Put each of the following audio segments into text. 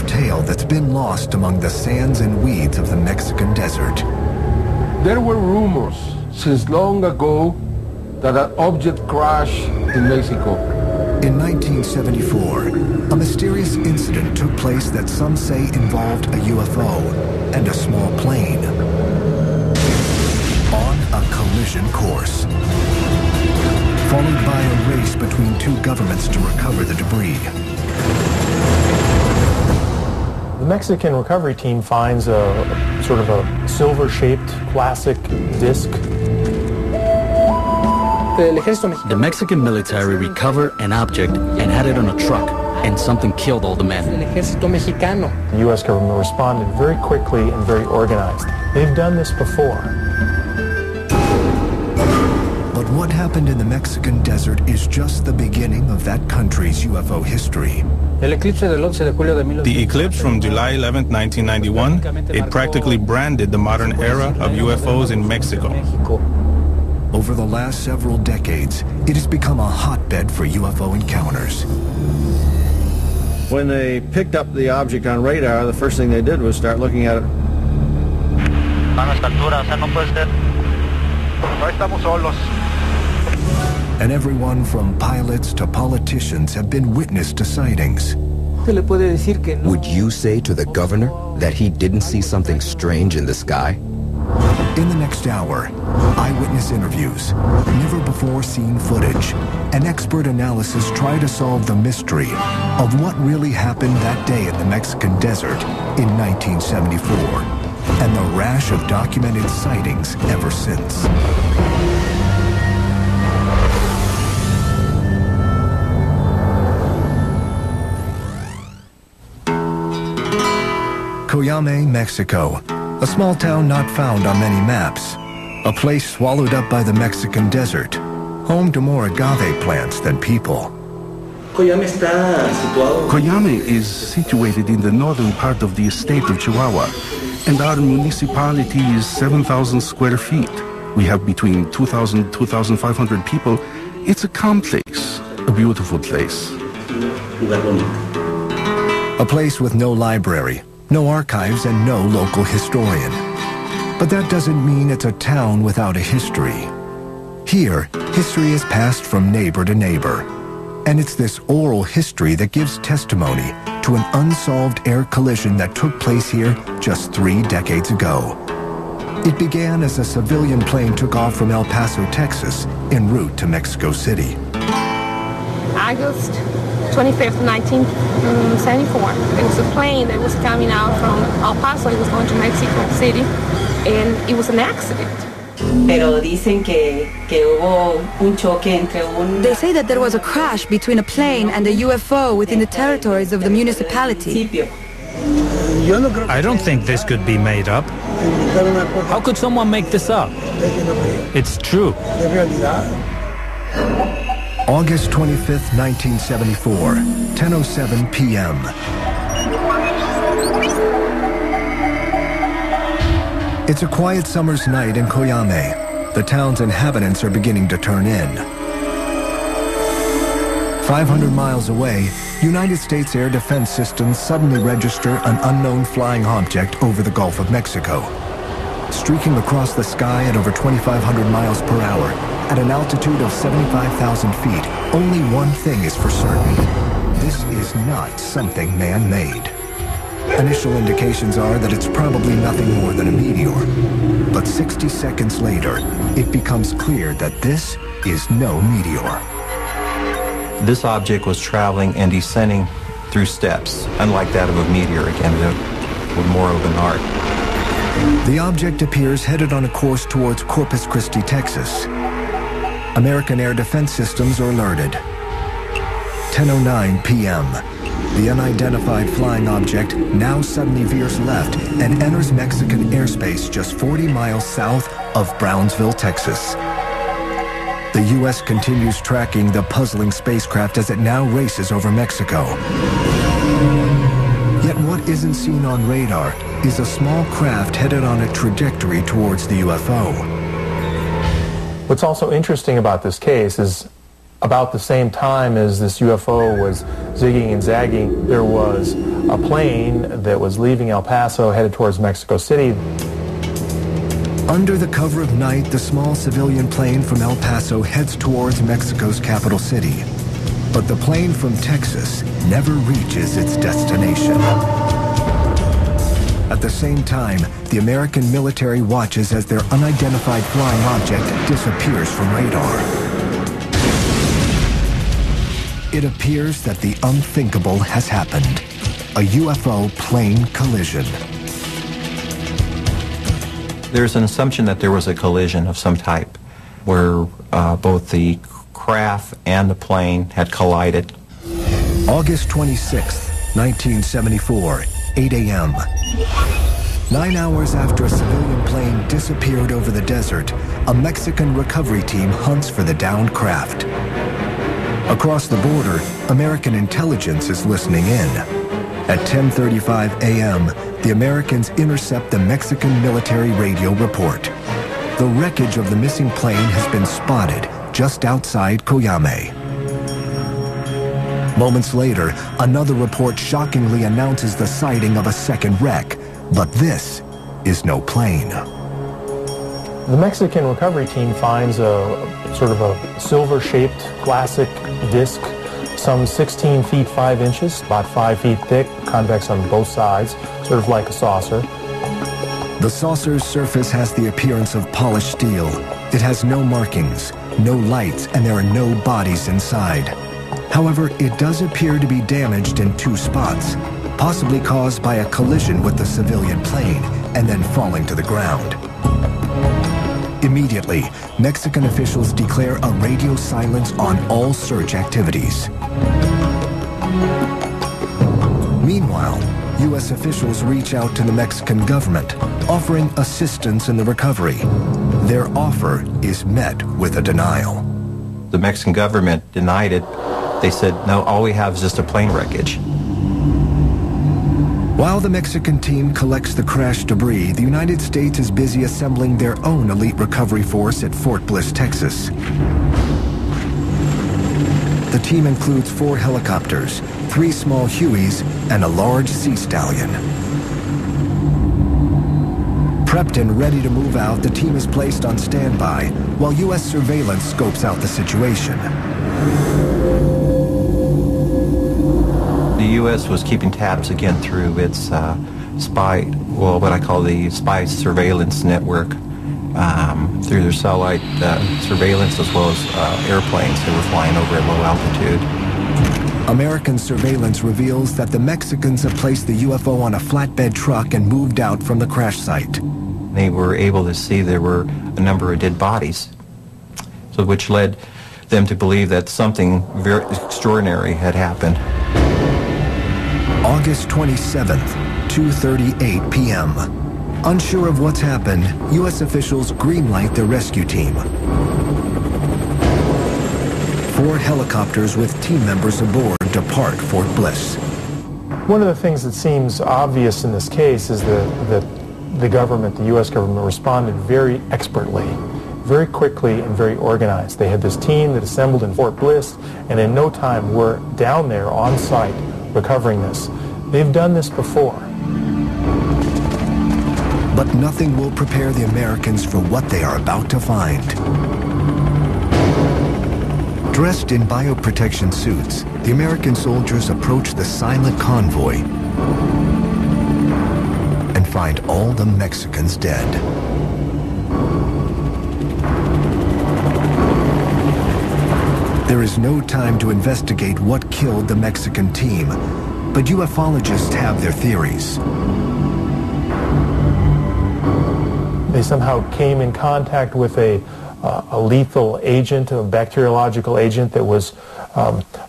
of tale that's been lost among the sands and weeds of the Mexican desert. There were rumors since long ago that an object crashed in Mexico. In 1974, a mysterious incident took place that some say involved a UFO and a small plane on a collision course, followed by a race between two governments to recover the debris. The Mexican recovery team finds a sort of a silver-shaped classic disc. The Mexican military recovered an object and had it on a truck, and something killed all the men. The U.S. government responded very quickly and very organized. They've done this before. But what happened in the Mexican desert is just the beginning of that country's UFO history. The eclipse from July 11, 1991, it practically branded the modern era of UFOs in Mexico. Over the last several decades, it has become a hotbed for UFO encounters. When they picked up the object on radar, the first thing they did was start looking at it. And everyone from pilots to politicians have been witness to sightings. Would you say to the governor that he didn't see something strange in the sky? In the next hour, eyewitness interviews, never-before-seen footage, and expert analysis try to solve the mystery of what really happened that day in the Mexican desert in 1974, and the rash of documented sightings ever since. Coyame, Mexico. A small town not found on many maps. A place swallowed up by the Mexican desert. Home to more agave plants than people. Coyame is situated in the northern part of the state of Chihuahua, and our municipality is 7,000 square feet. We have between 2,000 and 2,500 people. It's a calm place, a beautiful place. A place with no library, no archives, and no local historian. But that doesn't mean it's a town without a history. Here, history is passed from neighbor to neighbor. And it's this oral history that gives testimony to an unsolved air collision that took place here just 3 decades ago. It began as a civilian plane took off from El Paso, Texas, en route to Mexico City. August 25th, 1974. There was a plane that was coming out from El Paso. It was going to Mexico City, and it was an accident. They say that there was a crash between a plane and a UFO within the territories of the municipality. I don't think this could be made up. How could someone make this up? It's true. August 25th, 1974, 10:07 p.m. It's a quiet summer's night in Coyame. The town's inhabitants are beginning to turn in. 500 miles away, United States air defense systems suddenly register an unknown flying object over the Gulf of Mexico. Streaking across the sky at over 2,500 miles per hour, at an altitude of 75,000 feet, only one thing is for certain. This is not something man-made. Initial indications are that it's probably nothing more than a meteor. But 60 seconds later, it becomes clear that this is no meteor. This object was traveling and descending through steps, unlike that of a meteor, again, with more of an arc. The object appears headed on a course towards Corpus Christi, Texas. American air defense systems are alerted. 10:09 p.m. The unidentified flying object now suddenly veers left and enters Mexican airspace just 40 miles south of Brownsville, Texas. The U.S. continues tracking the puzzling spacecraft as it now races over Mexico. Yet what isn't seen on radar is a small craft headed on a trajectory towards the UFO. What's also interesting about this case is About the same time as this UFO was zigging and zagging, there was a plane that was leaving El Paso headed towards Mexico City. Under the cover of night, the small civilian plane from El Paso heads towards Mexico's capital city. But the plane from Texas never reaches its destination. At the same time, the American military watches as their unidentified flying object disappears from radar. It appears that the unthinkable has happened. A UFO plane collision. There's an assumption that there was a collision of some type where both the craft and the plane had collided. August 26, 1974, 8 a.m. 9 hours after a civilian plane disappeared over the desert, a Mexican recovery team hunts for the downed craft. Across the border, American intelligence is listening in. At 10:35 a.m., the Americans intercept the Mexican military radio report. The wreckage of the missing plane has been spotted just outside Coyame. Moments later, another report shockingly announces the sighting of a second wreck, but this is no plane. The Mexican recovery team finds a sort of a silver-shaped classic disc, some 16 feet 5 inches, about 5 feet thick, convex on both sides, sort of like a saucer. The saucer's surface has the appearance of polished steel. It has no markings, no lights, and there are no bodies inside. However, it does appear to be damaged in 2 spots, possibly caused by a collision with the civilian plane and then falling to the ground. Immediately, Mexican officials declare a radio silence on all search activities. Meanwhile, U.S. officials reach out to the Mexican government, offering assistance in the recovery. Their offer is met with a denial. The Mexican government denied it. They said, no, all we have is just a plane wreckage. While the Mexican team collects the crash debris, the United States is busy assembling their own elite recovery force at Fort Bliss, Texas. The team includes 4 helicopters, 3 small Hueys, and a large Sea Stallion. Prepped and ready to move out, the team is placed on standby while U.S. surveillance scopes out the situation. The U.S. was keeping tabs again through its what I call the spy surveillance network, through their satellite surveillance as well as airplanes that were flying over at low altitude. American surveillance reveals that the Mexicans have placed the UFO on a flatbed truck and moved out from the crash site. They were able to see there were a number of dead bodies, so which led them to believe that something very extraordinary had happened. August 27th, 2:38 p.m. Unsure of what's happened, U.S. officials greenlight their rescue team. 4 helicopters with team members aboard depart Fort Bliss. One of the things that seems obvious in this case is that the government, the U.S. government, responded very expertly, very quickly, and very organized. They had this team that assembled in Fort Bliss, and in no time were down there on site recovering this. They've done this before. But nothing will prepare the Americans for what they are about to find. Dressed in bioprotection suits, the American soldiers approach the silent convoy and find all the Mexicans dead. There is no time to investigate what killed the Mexican team, but ufologists have their theories. They somehow came in contact with a lethal agent, a bacteriological agent that was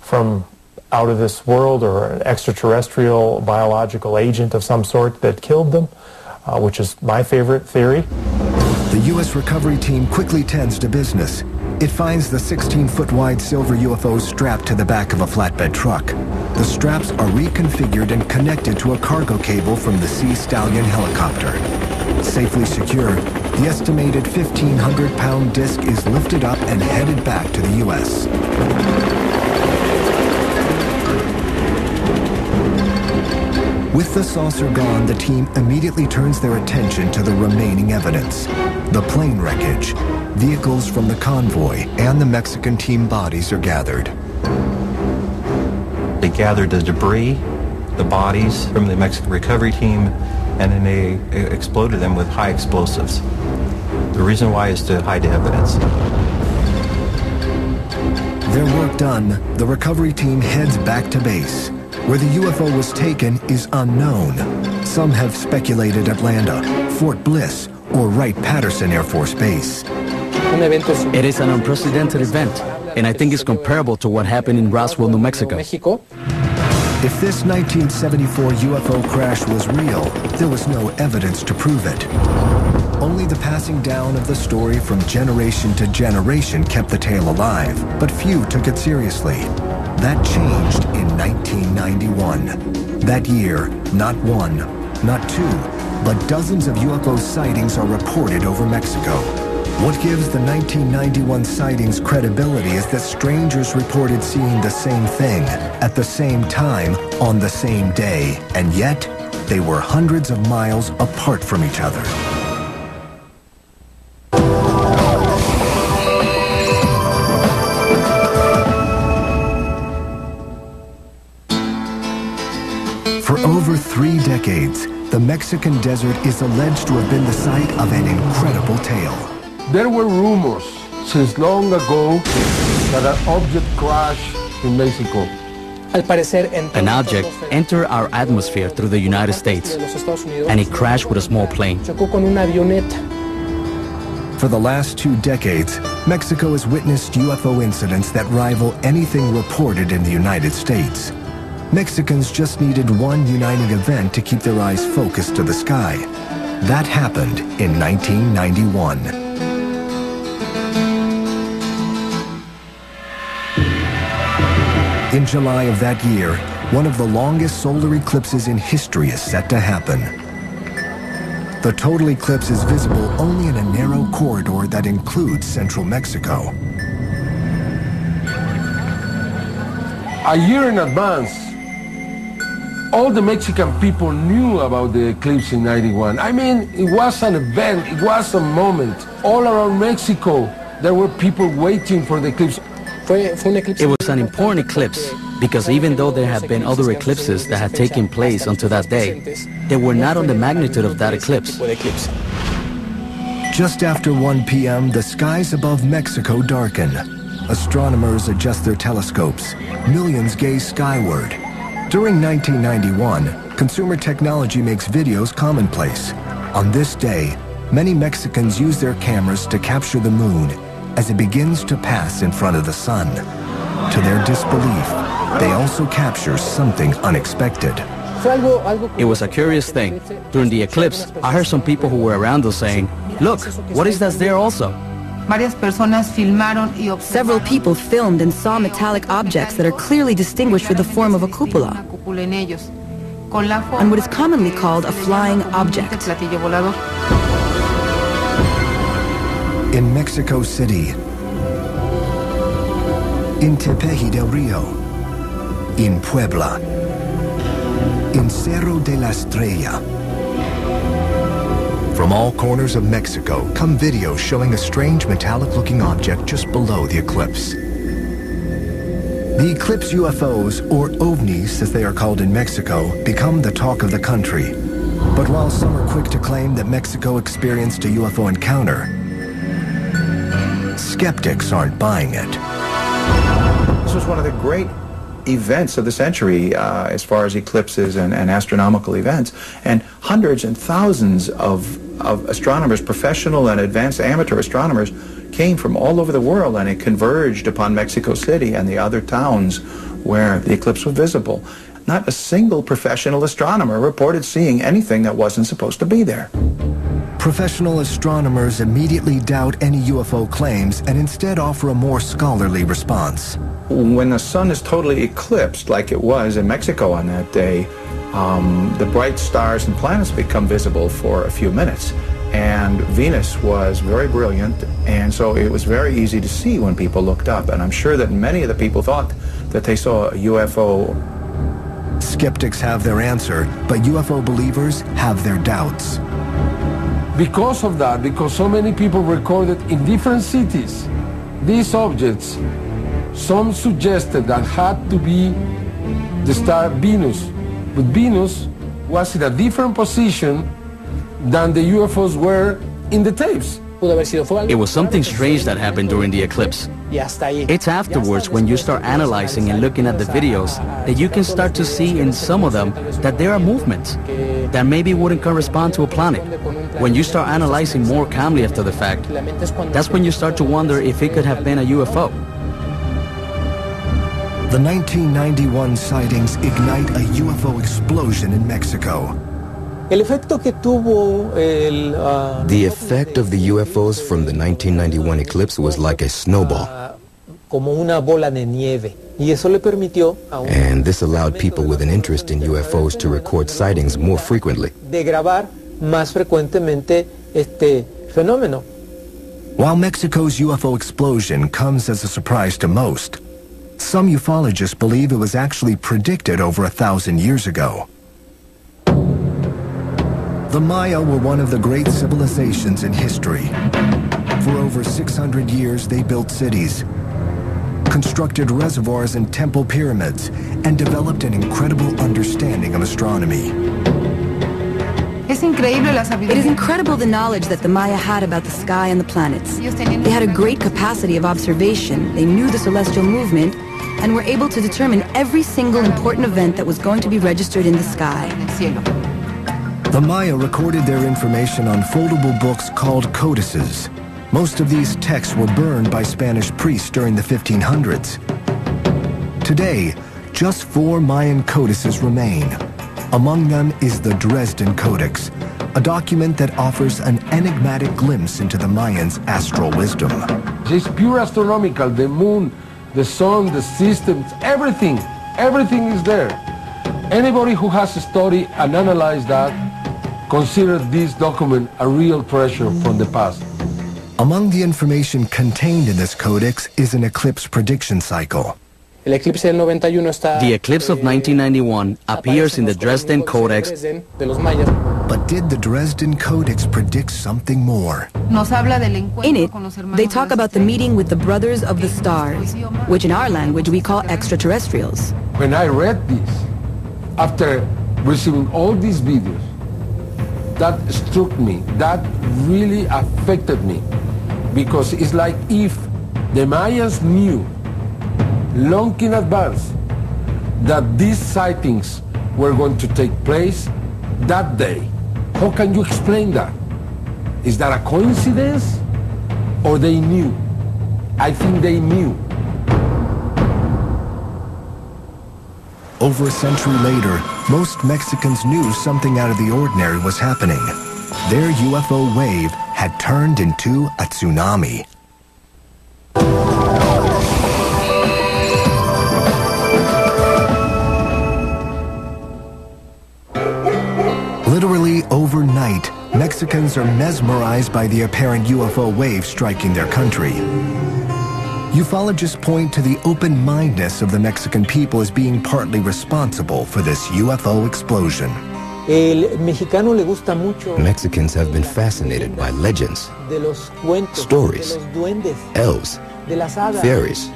from out of this world, or an extraterrestrial biological agent of some sort that killed them, which is my favorite theory. The U.S. recovery team quickly tends to business. It finds the 16-foot wide silver UFO strapped to the back of a flatbed truck. The straps are reconfigured and connected to a cargo cable from the Sea Stallion helicopter. Safely secured, the estimated 1,500-pound disc is lifted up and headed back to the U.S. With the saucer gone, the team immediately turns their attention to the remaining evidence. The plane wreckage, vehicles from the convoy, and the Mexican team bodies are gathered. They gathered the debris, the bodies from the Mexican recovery team, and then they exploded them with high explosives. The reason why is to hide the evidence. Their work done, the recovery team heads back to base. Where the UFO was taken is unknown. Some have speculated Atlanta, Fort Bliss, or Wright-Patterson Air Force Base. It is an unprecedented event, and I think it's comparable to what happened in Roswell, New Mexico. If this 1974 UFO crash was real, there was no evidence to prove it. Only the passing down of the story from generation to generation kept the tale alive, but few took it seriously. That changed in 1991. That year, not one, not two, but dozens of UFO sightings are reported over Mexico. What gives the 1991 sightings credibility is that strangers reported seeing the same thing, at the same time, on the same day, and yet, they were hundreds of miles apart from each other. For over 3 decades, the Mexican desert is alleged to have been the site of an incredible tale. There were rumors since long ago that an object crashed in Mexico. An object entered our atmosphere through the United States, and it crashed with a small plane. For the last 2 decades, Mexico has witnessed UFO incidents that rival anything reported in the United States. Mexicans just needed one uniting event to keep their eyes focused to the sky. That happened in 1991. In July of that year, one of the longest solar eclipses in history is set to happen. The total eclipse is visible only in a narrow corridor that includes central Mexico. A year in advance, all the Mexican people knew about the eclipse in 91. I mean, it was an event, it was a moment. All around Mexico, there were people waiting for the eclipse. It was an important eclipse because even though there had been other eclipses that had taken place until that day, they were not on the magnitude of that eclipse. Just after 1 p.m., the skies above Mexico darken. Astronomers adjust their telescopes. Millions gaze skyward. During 1991, consumer technology makes videos commonplace. On this day, many Mexicans use their cameras to capture the moon as it begins to pass in front of the sun. To their disbelief, they also capture something unexpected. It was a curious thing. During the eclipse, I heard some people who were around us saying, "Look, what is that there also?" Several people filmed and saw metallic objects that are clearly distinguished with the form of a cupola, and what is commonly called a flying object. In Mexico City, in Tepeji del Rio, in Puebla, in Cerro de la Estrella. From all corners of Mexico come videos showing a strange metallic-looking object just below the eclipse. The eclipse UFOs, or ovnis as they are called in Mexico, become the talk of the country. But while some are quick to claim that Mexico experienced a UFO encounter, skeptics aren't buying it. This was one of the great events of the century as far as eclipses and astronomical events, and hundreds and thousands of astronomers, professional and advanced amateur astronomers, came from all over the world, and it converged upon Mexico City and the other towns where the eclipse was visible. Not a single professional astronomer reported seeing anything that wasn't supposed to be there. Professional astronomers immediately doubt any UFO claims and instead offer a more scholarly response. When the sun is totally eclipsed, like it was in Mexico on that day, the bright stars and planets become visible for a few minutes. And Venus was very brilliant, and so it was very easy to see when people looked up. And I'm sure that many of the people thought that they saw a UFO. Skeptics have their answer, but UFO believers have their doubts. Because of that, because so many people recorded in different cities these objects, some suggested that had to be the star Venus. But Venus was in a different position than the UFOs were in the tapes. It was something strange that happened during the eclipse. It's afterwards, when you start analyzing and looking at the videos, that you can start to see in some of them that there are movements that maybe wouldn't correspond to a planet. When you start analyzing more calmly after the fact, that's when you start to wonder if it could have been a UFO. The 1991 sightings ignite a UFO explosion in Mexico. The effect of the UFOs from the 1991 eclipse was like a snowball. And this allowed people with an interest in UFOs to record sightings more frequently. While Mexico's UFO explosion comes as a surprise to most, some ufologists believe it was actually predicted over 1,000 years ago. The Maya were one of the great civilizations in history. For over 600 years, they built cities, constructed reservoirs and temple pyramids, and developed an incredible understanding of astronomy. It is incredible the knowledge that the Maya had about the sky and the planets. They had a great capacity of observation, they knew the celestial movement, and were able to determine every single important event that was going to be registered in the sky. The Maya recorded their information on foldable books called codices. Most of these texts were burned by Spanish priests during the 1500s. Today, just 4 Mayan codices remain. Among them is the Dresden Codex, a document that offers an enigmatic glimpse into the Mayans' astral wisdom. It's pure astronomical, the moon, the sun, the systems, everything is there. Anybody who has studied and analyzed that consider this document a real treasure from the past. Among the information contained in this codex is an eclipse prediction cycle. The eclipse of 1991 appears in the Dresden Codex. But did the Dresden Codex predict something more? In it, they talk about the meeting with the Brothers of the Stars, which in our language we call extraterrestrials. When I read this, after receiving all these videos, that struck me, that really affected me, because it's like if the Mayans knew long in advance that these sightings were going to take place that day. How can you explain that? Is that a coincidence, or they knew? I think they knew. Over a century later, most Mexicans knew something out of the ordinary was happening. Their UFO wave had turned into a tsunami. Literally overnight, Mexicans are mesmerized by the apparent UFO wave striking their country. Ufologists point to the open-mindedness of the Mexican people as being partly responsible for this UFO explosion. Mexicans have been fascinated by legends, stories, elves, fairies.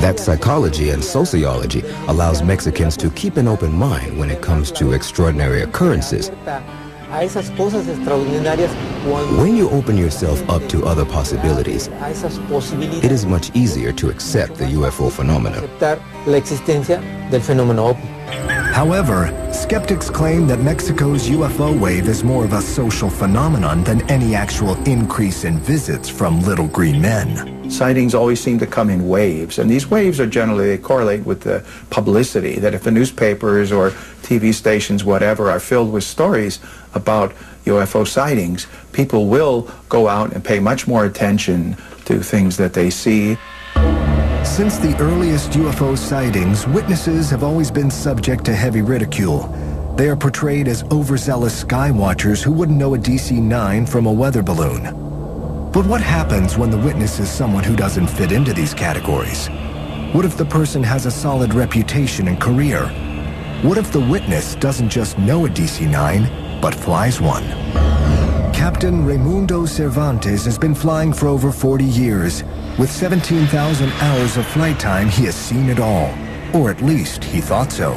That psychology and sociology allows Mexicans to keep an open mind when it comes to extraordinary occurrences. When you open yourself up to other possibilities, it is much easier to accept the UFO phenomenon. However, skeptics claim that Mexico's UFO wave is more of a social phenomenon than any actual increase in visits from little green men. Sightings always seem to come in waves, and these waves are generally, they correlate with the publicity, that if the newspapers or TV stations, whatever, are filled with stories about UFO sightings, people will go out and pay much more attention to things that they see. Since the earliest UFO sightings, witnesses have always been subject to heavy ridicule. They are portrayed as overzealous sky watchers who wouldn't know a DC-9 from a weather balloon. But what happens when the witness is someone who doesn't fit into these categories? What if the person has a solid reputation and career? What if the witness doesn't just know a DC-9, but flies one? Captain Raimundo Cervantes has been flying for over 40 years. With 17,000 hours of flight time, he has seen it all. Or at least he thought so.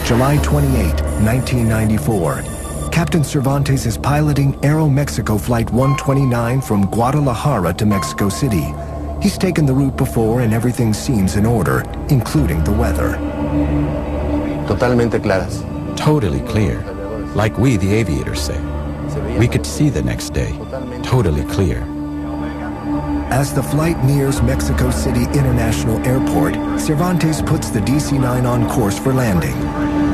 July 28, 1994. Captain Cervantes is piloting Aeromexico Flight 129 from Guadalajara to Mexico City. He's taken the route before and everything seems in order, including the weather. Totalmente claras. Totally clear. Like we, the aviators, say. We could see the next day. Totally clear. As the flight nears Mexico City International Airport, Cervantes puts the DC-9 on course for landing.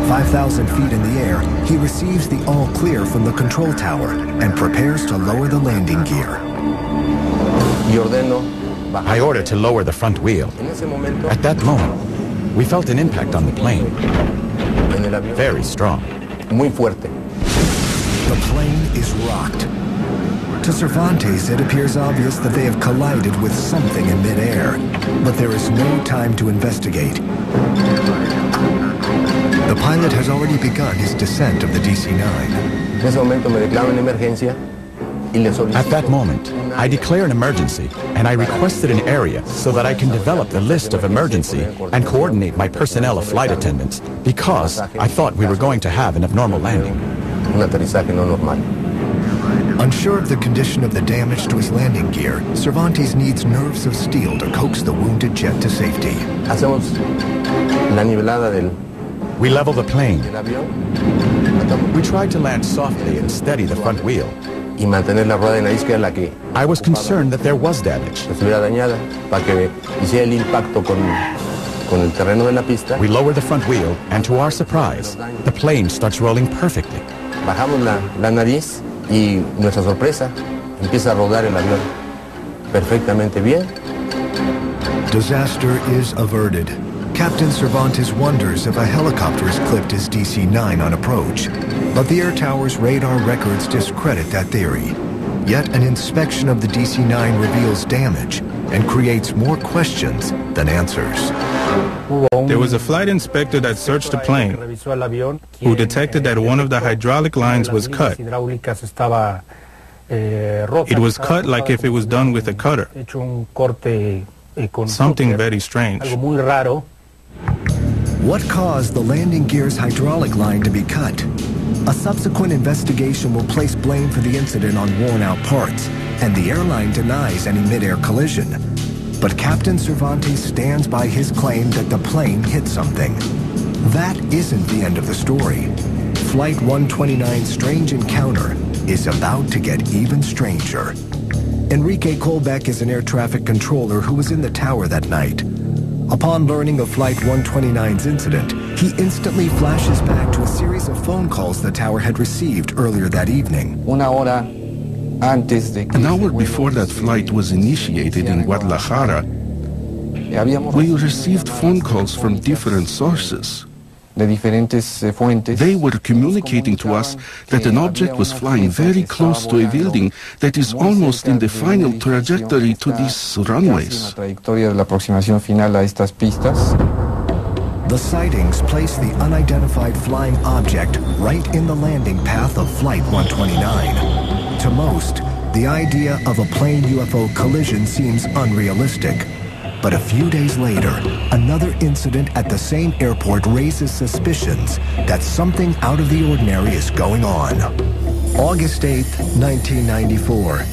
5,000 feet in the air, he receives the all clear from the control tower and prepares to lower the landing gear. I ordered to lower the front wheel. At that moment, we felt an impact on the plane. Very strong. Muy fuerte. The plane is rocked. To Cervantes, it appears obvious that they have collided with something in midair, but there is no time to investigate. The pilot has already begun his descent of the DC-9. At that moment, I declare an emergency, and I requested an area so that I can develop the list of emergency and coordinate my personnel of flight attendants, because I thought we were going to have an abnormal landing. Unsure of the condition of the damage to his landing gear, Cervantes needs nerves of steel to coax the wounded jet to safety. We level the plane. We tried to land softly and steady the front wheel. I was concerned that there was damage. We lower the front wheel, and to our surprise, the plane starts rolling perfectly. Y nuestra sorpresa, empieza a rodar el avión perfectamente bien. Disaster is averted. Captain Cervantes wonders if a helicopter has clipped his DC-9 on approach. But the air tower's radar records discredit that theory. Yet an inspection of the DC-9 reveals damage and creates more questions than answers. There was a flight inspector that searched the plane who detected that one of the hydraulic lines was cut. It was cut like if it was done with a cutter. Something very strange. What caused the landing gear's hydraulic line to be cut? A subsequent investigation will place blame for the incident on worn-out parts, and the airline denies any mid-air collision. But Captain Cervantes stands by his claim that the plane hit something. That isn't the end of the story. Flight 129's strange encounter is about to get even stranger. Enrique Colbeck is an air traffic controller who was in the tower that night. Upon learning of Flight 129's incident, he instantly flashes back to a series of phone calls the tower had received earlier that evening. An hour before that flight was initiated in Guadalajara, we received phone calls from different sources. They were communicating to us that an object was flying very close to a building that is almost in the final trajectory to these runways. The sightings place the unidentified flying object right in the landing path of Flight 129. To most, the idea of a plane UFO collision seems unrealistic. But a few days later, another incident at the same airport raises suspicions that something out of the ordinary is going on. August 8, 1994.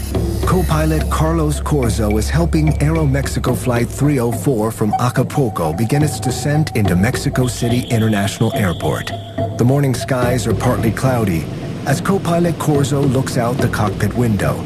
Co-pilot Carlos Corzo is helping Aeromexico Flight 304 from Acapulco begin its descent into Mexico City International Airport. The morning skies are partly cloudy as co-pilot Corzo looks out the cockpit window.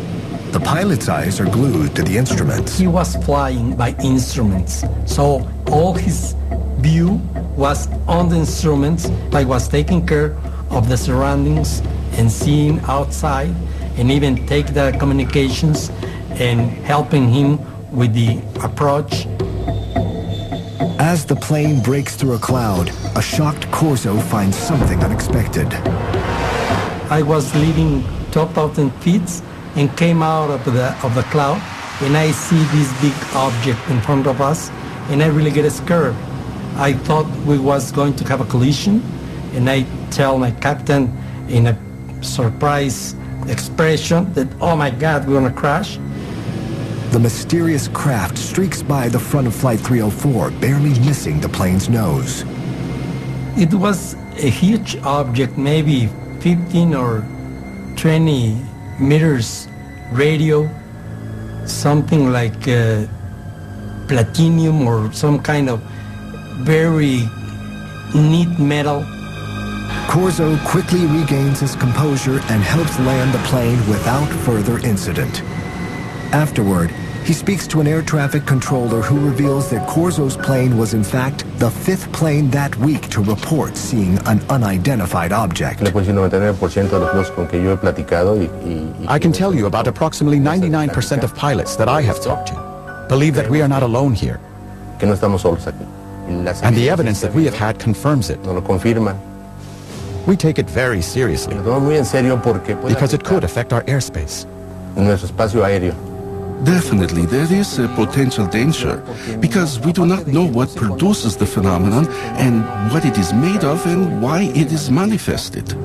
The pilot's eyes are glued to the instruments. He was flying by instruments, so all his view was on the instruments, like was taking care of the surroundings and seeing outside, and even take the communications and helping him with the approach As the plane breaks through a cloud, a shocked Corso finds something unexpected. I was leaving 12,000 feet and came out of the cloud, and I see this big object in front of us, and I really get scared. I thought we was going to have a collision, and I tell my captain in a surprise expression that, oh my God, we're gonna crash. The mysterious craft streaks by the front of Flight 304, barely missing the plane's nose. It was a huge object, maybe 15 or 20 meters radio, something like platinum or some kind of very neat metal. Corso quickly regains his composure and helps land the plane without further incident. Afterward, he speaks to an air traffic controller who reveals that Corso's plane was in fact the 5th plane that week to report seeing an unidentified object. I can tell you about approximately 99% of pilots that I have talked to believe that we are not alone here. And the evidence that we have had confirms it. We take it very seriously because it could affect our airspace. Definitely, there is a potential danger because we do not know what produces the phenomenon and what it is made of and why it is manifested.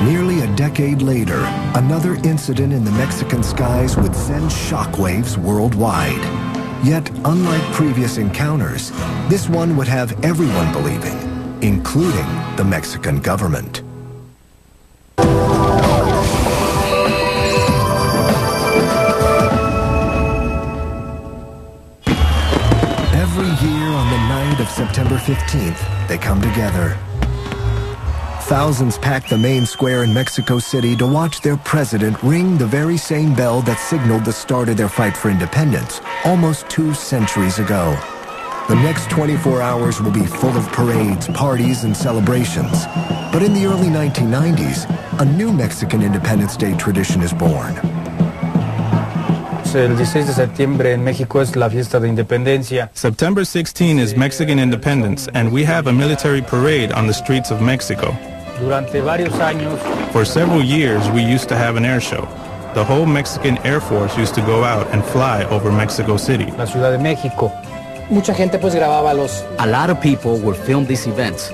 Nearly a decade later, another incident in the Mexican skies would send shockwaves worldwide. Yet, unlike previous encounters, this one would have everyone believing, including the Mexican government. Every year on the night of September 15th, they come together. Thousands pack the main square in Mexico City to watch their president ring the very same bell that signaled the start of their fight for independence almost 2 centuries ago. The next 24 hours will be full of parades, parties, and celebrations. But in the early 1990s, a new Mexican Independence Day tradition is born. El 16 de septiembre en México es la fiesta de independencia. September 16 is Mexican independence, and we have a military parade on the streets of Mexico. Durante varios años, For several years, we used to have an air show. The whole Mexican Air Force used to go out and fly over Mexico City. la Ciudad de México. Mucha gente pues grababa los A lot of people would film these events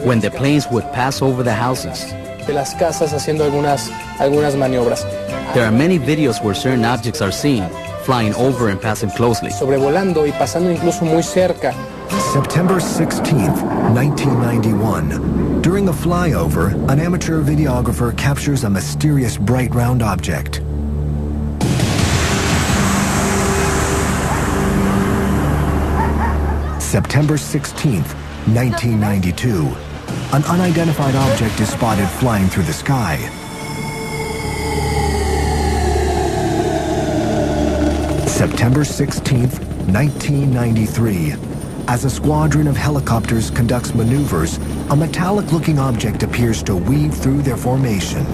when the planes would pass over the houses. de las casas haciendo algunas maniobras. There are many videos where certain objects are seen, flying over and passing closely. Sobrevolando y pasando incluso muy cerca. September 16th, 1991. During a flyover, an amateur videographer captures a mysterious bright round object. September 16th, 1992. An unidentified object is spotted flying through the sky. September 16th, 1993. As a squadron of helicopters conducts maneuvers, a metallic-looking object appears to weave through their formation.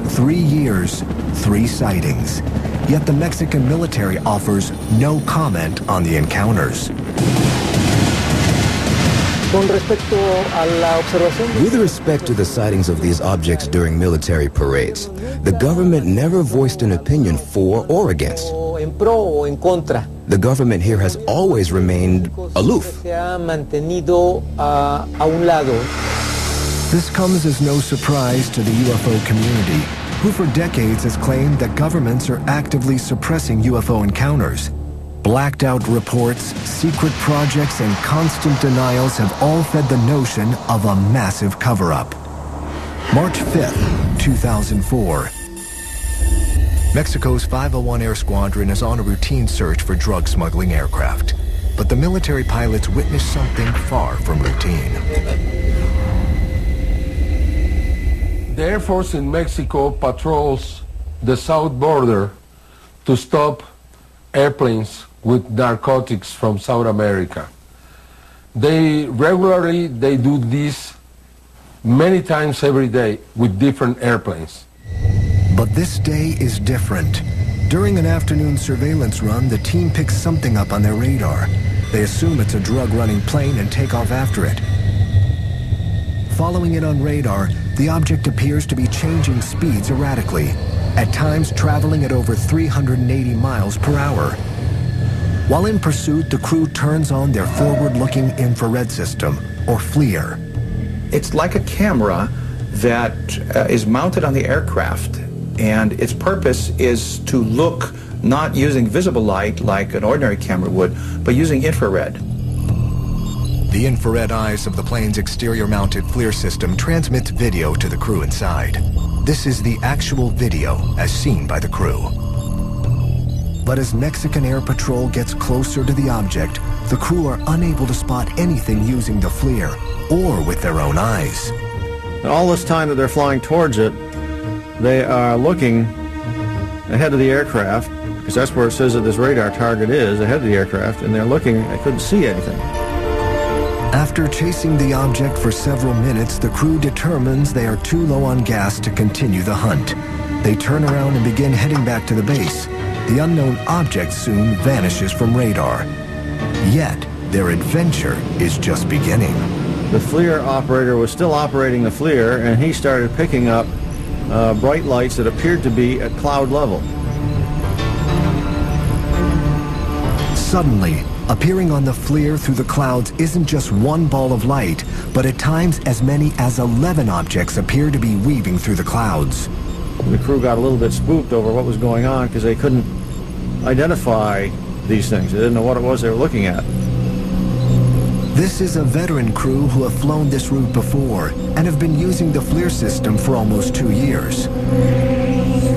3 years, 3 sightings. Yet the Mexican military offers no comment on the encounters. With respect to the sightings of these objects during military parades, the government never voiced an opinion for or against. The government here has always remained aloof. This comes as no surprise to the UFO community, who for decades has claimed that governments are actively suppressing UFO encounters. Blacked out reports, secret projects, and constant denials have all fed the notion of a massive cover-up. March 5th, 2004. Mexico's 501 Air Squadron is on a routine search for drug smuggling aircraft. But the military pilots witness something far from routine. The Air Force in Mexico patrols the south border to stop airplanes with narcotics from South America. They do this many times every day with different airplanes. But this day is different. During an afternoon surveillance run, the team picks something up on their radar. They assume it's a drug-running plane and take off after it. Following it on radar, the object appears to be changing speeds erratically, at times traveling at over 380 miles per hour. While in pursuit, the crew turns on their forward-looking infrared system, or FLIR. It's like a camera that is mounted on the aircraft, and its purpose is to look not using visible light like an ordinary camera would, but using infrared. The infrared eyes of the plane's exterior-mounted FLIR system transmits video to the crew inside. This is the actual video as seen by the crew. But as Mexican Air Patrol gets closer to the object, the crew are unable to spot anything using the FLIR or with their own eyes. And all this time that they're flying towards it, they are looking ahead of the aircraft, because that's where it says that this radar target is, ahead of the aircraft, and they're looking, they couldn't see anything. After chasing the object for several minutes, the crew determines they are too low on gas to continue the hunt. They turn around and begin heading back to the base. The unknown object soon vanishes from radar. Yet, their adventure is just beginning. The FLIR operator was still operating the FLIR, and he started picking up bright lights that appeared to be at cloud level. Suddenly, appearing on the FLIR through the clouds isn't just one ball of light, but at times as many as 11 objects appear to be weaving through the clouds. The crew got a little bit spooked over what was going on because they couldn't identify these things. They didn't know what it was they were looking at. This is a veteran crew who have flown this route before and have been using the FLIR system for almost 2 years.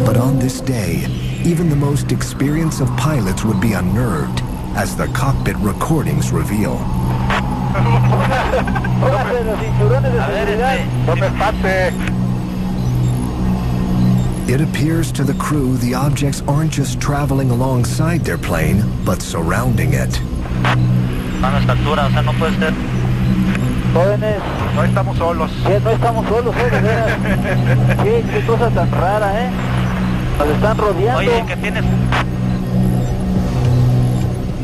But on this day, even the most experienced of pilots would be unnerved, as the cockpit recordings reveal. It appears to the crew the objects aren't just traveling alongside their plane, but surrounding it. Jóvenes, no estamos solos. No estamos solos, qué cosa tan rara, Nos están rodeando. Oye, ¿qué tienes?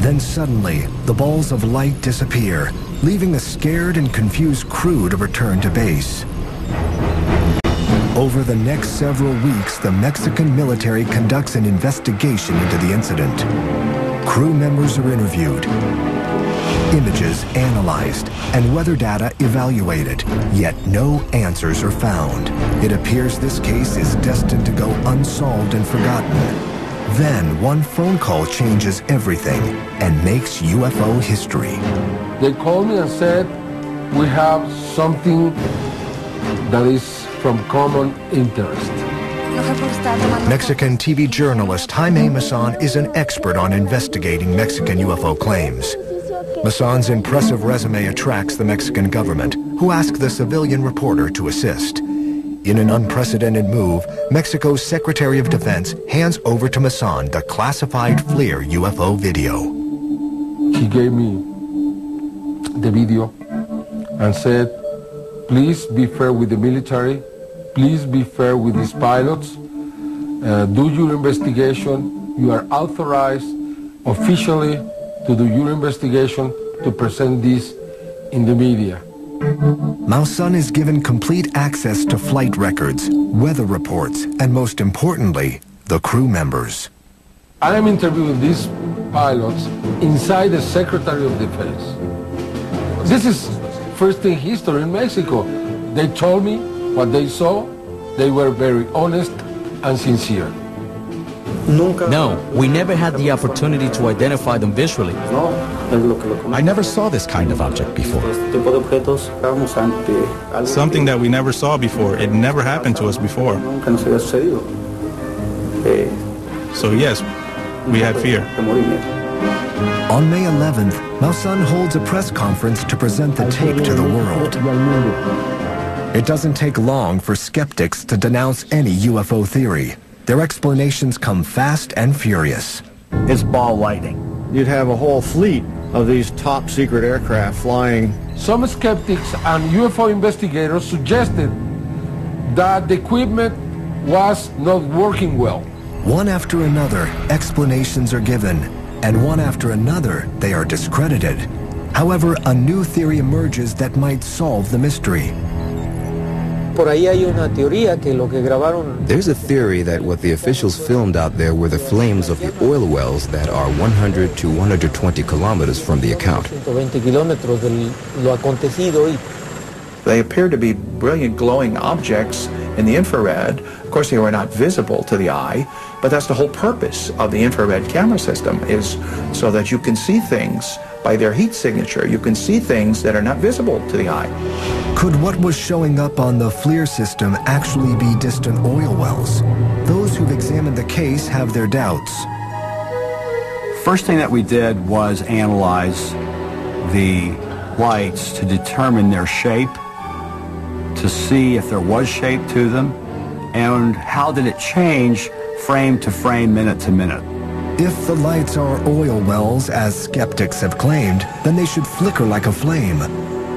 Then suddenly, the balls of light disappear, leaving the scared and confused crew to return to base. Over the next several weeks, the Mexican military conducts an investigation into the incident. Crew members are interviewed, images analyzed, and weather data evaluated, yet no answers are found. It appears this case is destined to go unsolved and forgotten. Then, one phone call changes everything and makes UFO history. They called me and said, we have something that is from common interest. Mexican TV journalist Jaime Maussan is an expert on investigating Mexican UFO claims. Maussan's impressive resume attracts the Mexican government, who ask the civilian reporter to assist. In an unprecedented move, Mexico's Secretary of Defense hands over to Maussan the classified FLIR UFO video. He gave me the video and said, please be fair with the military, please be fair with these pilots, do your investigation, you are authorized officially to do your investigation, to present this in the media. Maussan is given complete access to flight records, weather reports, and most importantly, the crew members. I am interviewing these pilots inside the Secretary of Defense. This is first in history in Mexico. They told me what they saw. They were very honest and sincere. No, we never had the opportunity to identify them visually. I never saw this kind of object before. Something that we never saw before. It never happened to us before. So yes, we had fear. On May 11th, Maussan holds a press conference to present the tape to the world. It doesn't take long for skeptics to denounce any UFO theory. Their explanations come fast and furious. It's ball lightning. You'd have a whole fleet of these top secret aircraft flying. Some skeptics and UFO investigators suggested that the equipment was not working well. One after another, explanations are given, and one after another, they are discredited. However, a new theory emerges that might solve the mystery. There's a theory that what the officials filmed out there were the flames of the oil wells that are 100 to 120 kilometers from the account. They appear to be brilliant glowing objects in the infrared. Of course, they were not visible to the eye, but that's the whole purpose of the infrared camera system, is so that you can see things by their heat signature. You can see things that are not visible to the eye. Could what was showing up on the FLIR system actually be distant oil wells? Those who've examined the case have their doubts. First thing that we did was analyze the lights to determine their shape, to see if there was shape to them, and how did it change frame to frame, minute to minute. If the lights are oil wells, as skeptics have claimed, then they should flicker like a flame.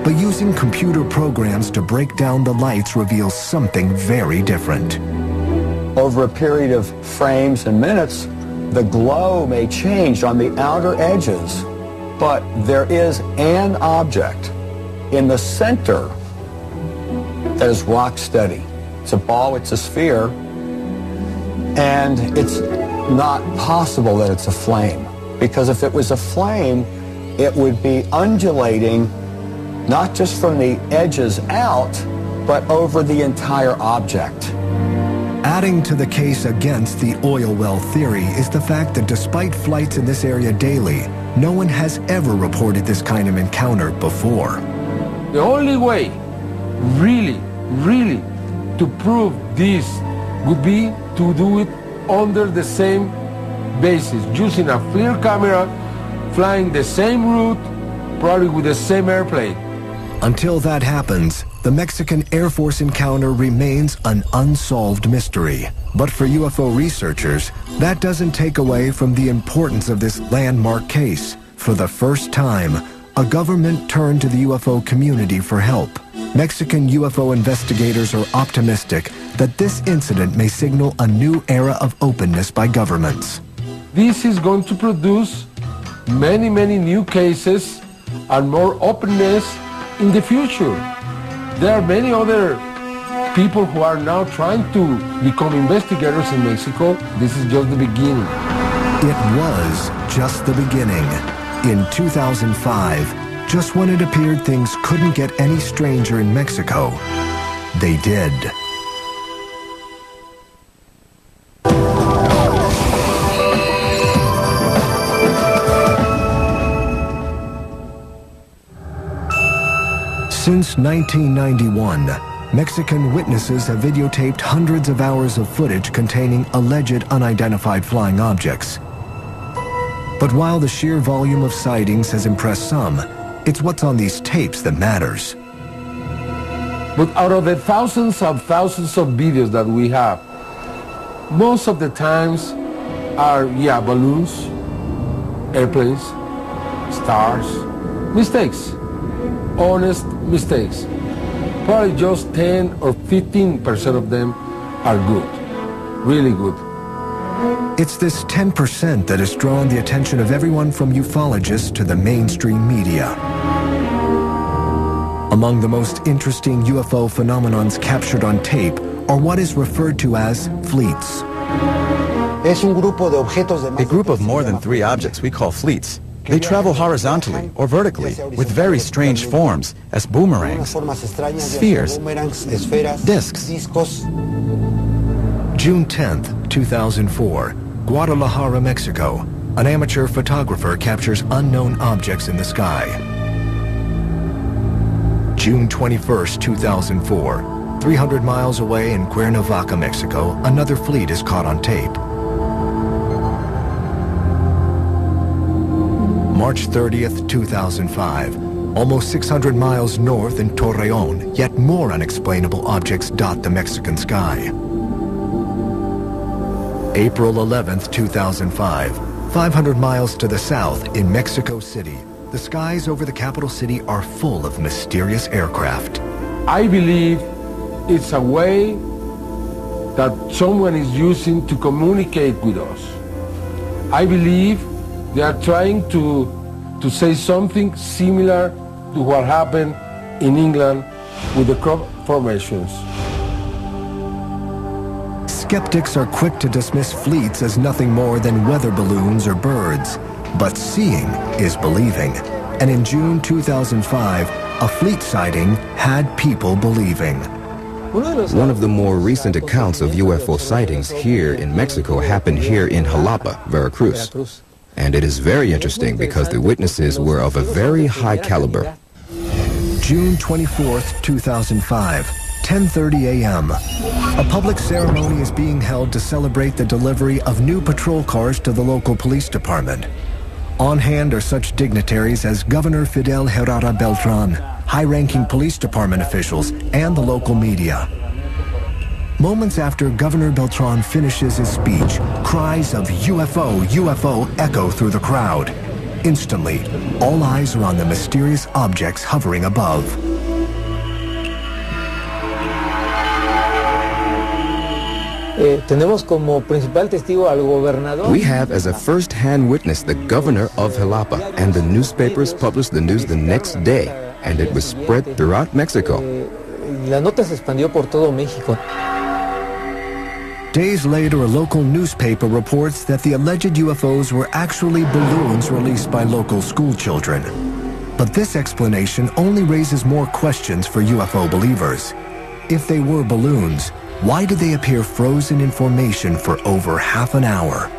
But using computer programs to break down the lights reveals something very different. Over a period of frames and minutes, the glow may change on the outer edges, but there is an object in the center that is rock steady. It's a ball, it's a sphere, and it's not possible that it's a flame, because if it was a flame, it would be undulating not just from the edges out, but over the entire object. Adding to the case against the oil well theory is the fact that despite flights in this area daily, no one has ever reported this kind of encounter before. The only way, really, to prove this would be to do it under the same basis, using a FLIR camera, flying the same route, probably with the same airplane. Until that happens, the Mexican Air Force encounter remains an unsolved mystery. But for UFO researchers, that doesn't take away from the importance of this landmark case. For the first time, a government turned to the UFO community for help. Mexican UFO investigators are optimistic that this incident may signal a new era of openness by governments. This is going to produce many new cases and more openness in the future. There are many other people who are now trying to become investigators in Mexico. This is just the beginning. It was just the beginning. In 2005, just when it appeared things couldn't get any stranger in Mexico, they did. Since 1991, Mexican witnesses have videotaped hundreds of hours of footage containing alleged unidentified flying objects. But while the sheer volume of sightings has impressed some, it's what's on these tapes that matters. But out of the thousands of videos that we have, most of the times are, balloons, airplanes, stars, mistakes. Honest mistakes. Probably just 10 or 15% of them are good, really good. It's this 10% that has drawn the attention of everyone from ufologists to the mainstream media. Among the most interesting UFO phenomenons captured on tape are what is referred to as fleets. A group of more than 3 objects we call fleets. They travel horizontally or vertically with very strange forms as boomerangs, spheres, discs. June 10th, 2004, Guadalajara, Mexico. An amateur photographer captures unknown objects in the sky. June 21st, 2004, 300 miles away in Cuernavaca, Mexico, another fleet is caught on tape. March 30th, 2005. Almost 600 miles north in Torreon, yet more unexplainable objects dot the Mexican sky. April 11th, 2005. 500 miles to the south in Mexico City. The skies over the capital city are full of mysterious aircraft. I believe it's a way that someone is using to communicate with us. I believe They are trying to say something similar to what happened in England with the crop formations. Skeptics are quick to dismiss fleets as nothing more than weather balloons or birds. But seeing is believing. And in June 2005, a fleet sighting had people believing. One of the more recent accounts of UFO sightings here in Mexico happened here in Jalapa, Veracruz. And it is very interesting because the witnesses were of a very high caliber. June 24th, 2005, 10:30 a.m. A public ceremony is being held to celebrate the delivery of new patrol cars to the local police department. On hand are such dignitaries as Governor Fidel Herrera Beltran, high-ranking police department officials, and the local media. Moments after Governor Beltran finishes his speech, cries of UFO, UFO echo through the crowd. Instantly, all eyes are on the mysterious objects hovering above. We have as a first-hand witness the governor of Jalapa, and the newspapers published the news the next day, and it was spread throughout Mexico. Days later, a local newspaper reports that the alleged UFOs were actually balloons released by local school children. But this explanation only raises more questions for UFO believers. If they were balloons, why did they appear frozen in formation for over half an hour?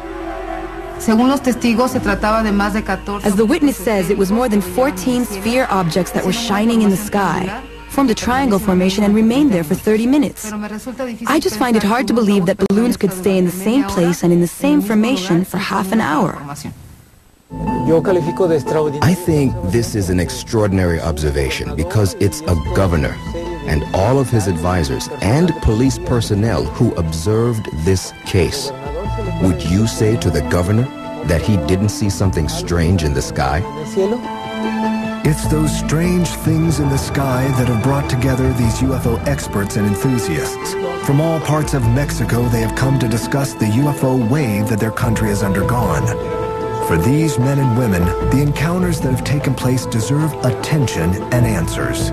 As the witness says, it was more than 14 sphere objects that were shining in the sky, formed a triangle formation and remained there for 30 minutes. I just find it hard to believe that balloons could stay in the same place and in the same formation for half an hour. I think this is an extraordinary observation because it's a governor and all of his advisors and police personnel who observed this case. Would you say to the governor that he didn't see something strange in the sky? It's those strange things in the sky that have brought together these UFO experts and enthusiasts. From all parts of Mexico, they have come to discuss the UFO wave that their country has undergone. For these men and women, the encounters that have taken place deserve attention and answers.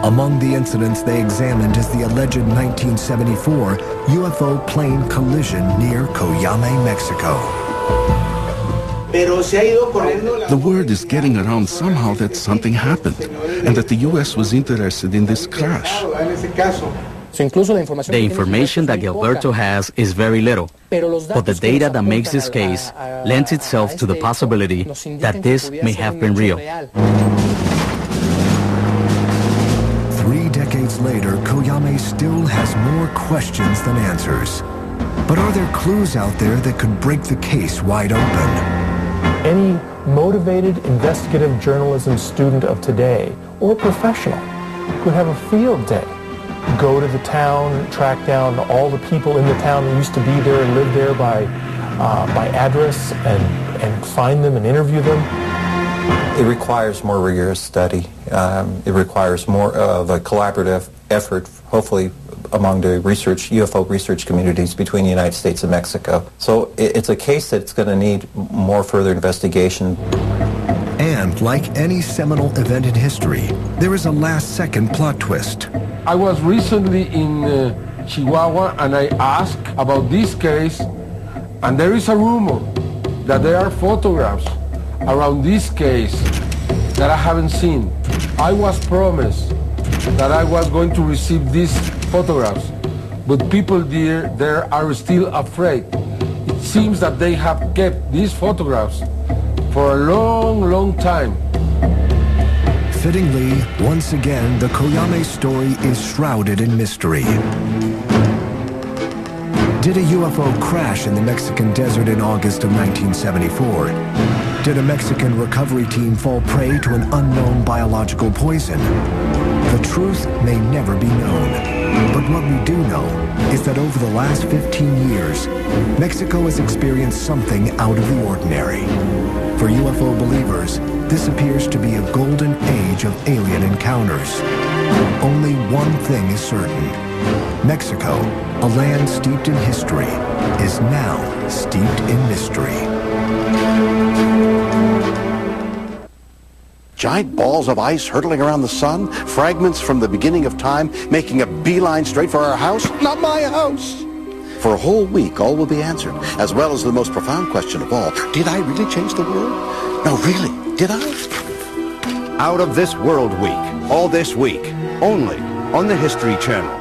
Among the incidents they examined is the alleged 1974 UFO plane collision near Coyame, Mexico. The word is getting around somehow that something happened and that the U.S. was interested in this crash. The information that Gilberto has is very little, but the data that makes this case lends itself to the possibility that this may have been real. 3 decades later, Coyame still has more questions than answers. But are there clues out there that could break the case wide open? Any motivated investigative journalism student of today, or professional, could have a field day. Go to the town, track down all the people in the town that used to be there and live there by address and find them and interview them. It requires more rigorous study. It requires more of a collaborative effort, hopefully among the UFO research communities between the United States and Mexico. So it's a case that's going to need more further investigation. And like any seminal event in history, there is a last-second plot twist. I was recently in Chihuahua and I asked about this case, and there is a rumor that there are photographs around this case that I haven't seen. I was promised that I was going to receive these photographs, but people there are still afraid. It seems that they have kept these photographs for a long, long time. Fittingly, once again, the Coyame story is shrouded in mystery. Did a UFO crash in the Mexican desert in August of 1974? Did a Mexican recovery team fall prey to an unknown biological poison? The truth may never be known, but what we do know is that over the last 15 years, Mexico has experienced something out of the ordinary. For UFO believers, this appears to be a golden age of alien encounters. Only one thing is certain. Mexico, a land steeped in history, is now steeped in mystery. Giant balls of ice hurtling around the sun? Fragments from the beginning of time making a beeline straight for our house? Not my house! For a whole week, all will be answered, as well as the most profound question of all. Did I really change the world? No, really, did I? Out of This World Week, all this week, only on the History Channel.